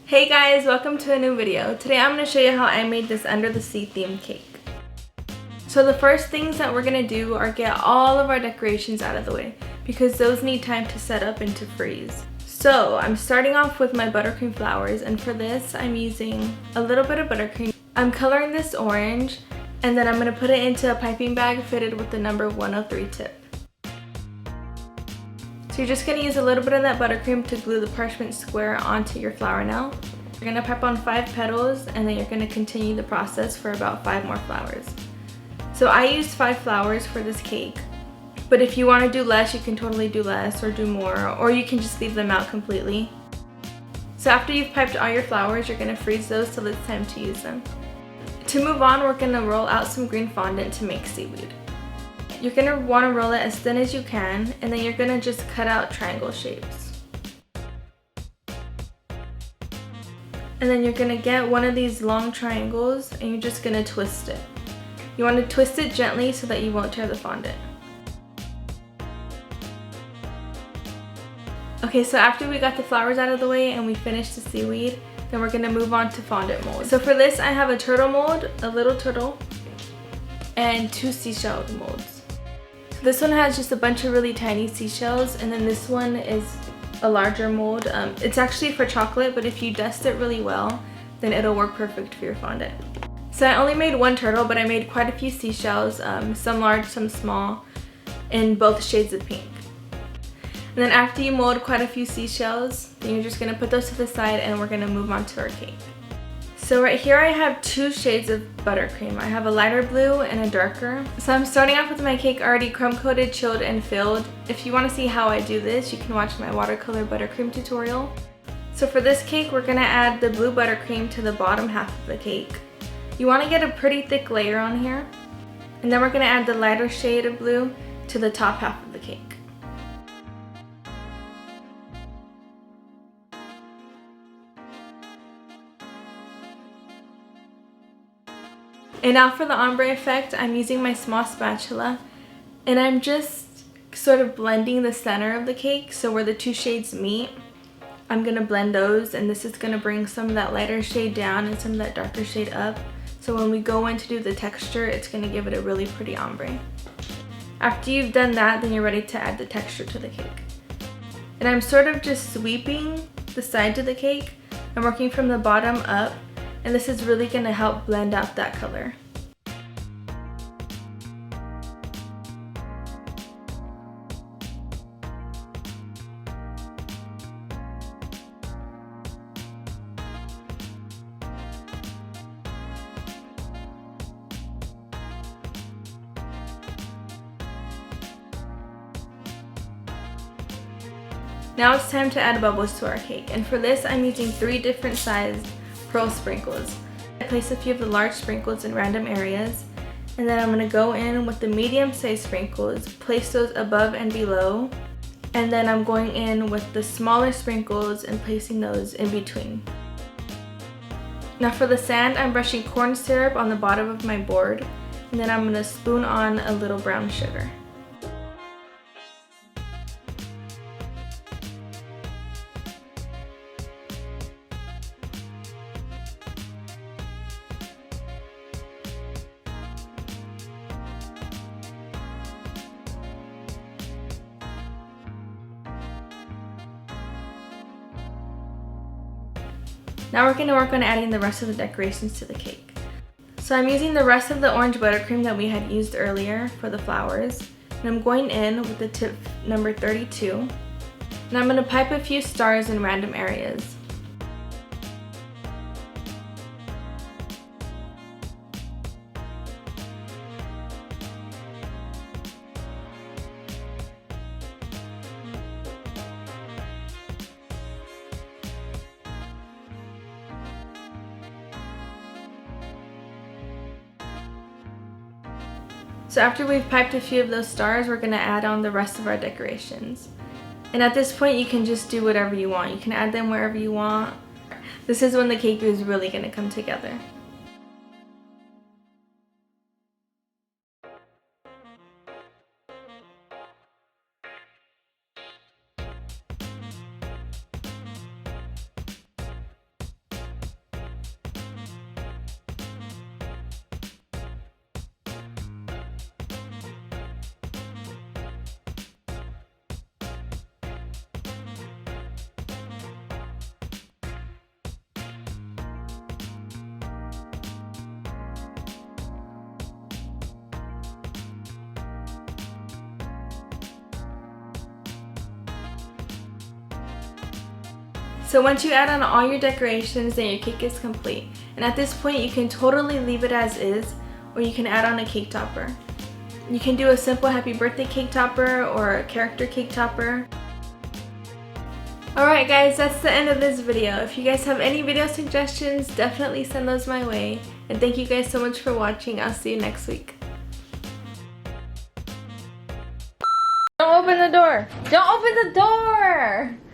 Hey guys, welcome to a new video. Today I'm going to show you how I made this under the sea theme cake. So the first things that we're going to do are get all of our decorations out of the way because those need time to set up and to freeze. So I'm starting off with my buttercream flowers, and for this I'm using a little bit of buttercream. I'm coloring this orange and then I'm going to put it into a piping bag fitted with the number 103 tip. So you're just going to use a little bit of that buttercream to glue the parchment square onto your flower nail. You're going to pipe on 5 petals and then you're going to continue the process for about 5 more flowers. So I used 5 flowers for this cake, but if you want to do less, you can totally do less or do more, or you can just leave them out completely. So after you've piped all your flowers, you're going to freeze those till it's time to use them. To move on, we're going to roll out some green fondant to make seaweed. You're going to want to roll it as thin as you can, and then you're going to just cut out triangle shapes. And then you're going to get one of these long triangles and you're just going to twist it. You want to twist it gently so that you won't tear the fondant. Okay, so after we got the flowers out of the way and we finished the seaweed, then we're going to move on to fondant molds. So for this I have a turtle mold, a little turtle, and 2 seashell molds. So this one has just a bunch of really tiny seashells, and then this one is a larger mold. It's actually for chocolate, but if you dust it really well, then it'll work perfect for your fondant. So I only made 1 turtle, but I made quite a few seashells, some large, some small, in both shades of pink. And then after you mold quite a few seashells, then you're just going to put those to the side and we're going to move on to our cake. So right here I have 2 shades of buttercream. I have a lighter blue and a darker. So I'm starting off with my cake already crumb coated, chilled, and filled. If you want to see how I do this, you can watch my watercolor buttercream tutorial. So for this cake, we're going to add the blue buttercream to the bottom half of the cake. You want to get a pretty thick layer on here. And then we're going to add the lighter shade of blue to the top half of the cake. And now for the ombre effect, I'm using my small spatula and I'm just sort of blending the center of the cake, so where the 2 shades meet, I'm going to blend those, and this is going to bring some of that lighter shade down and some of that darker shade up. So when we go in to do the texture, it's going to give it a really pretty ombre. After you've done that, then you're ready to add the texture to the cake. And I'm sort of just sweeping the sides of the cake. I'm working from the bottom up, and this is really going to help blend out that color. Now it's time to add bubbles to our cake, and for this I'm using 3 different sized pearl sprinkles. I place a few of the large sprinkles in random areas, and then I'm going to go in with the medium sized sprinkles, place those above and below, and then I'm going in with the smaller sprinkles and placing those in between. Now for the sand, I'm brushing corn syrup on the bottom of my board, and then I'm going to spoon on a little brown sugar. Now we're going to work on adding the rest of the decorations to the cake. So I'm using the rest of the orange buttercream that we had used earlier for the flowers, and I'm going in with the tip number 32, and I'm going to pipe a few stars in random areas. So after we've piped a few of those stars, we're going to add on the rest of our decorations. And at this point you can just do whatever you want. You can add them wherever you want. This is when the cake is really going to come together. So once you add on all your decorations, then your cake is complete. And at this point, you can totally leave it as is, or you can add on a cake topper. You can do a simple happy birthday cake topper or a character cake topper. Alright guys, that's the end of this video. If you guys have any video suggestions, definitely send those my way. And thank you guys so much for watching. I'll see you next week. Don't open the door! Don't open the door!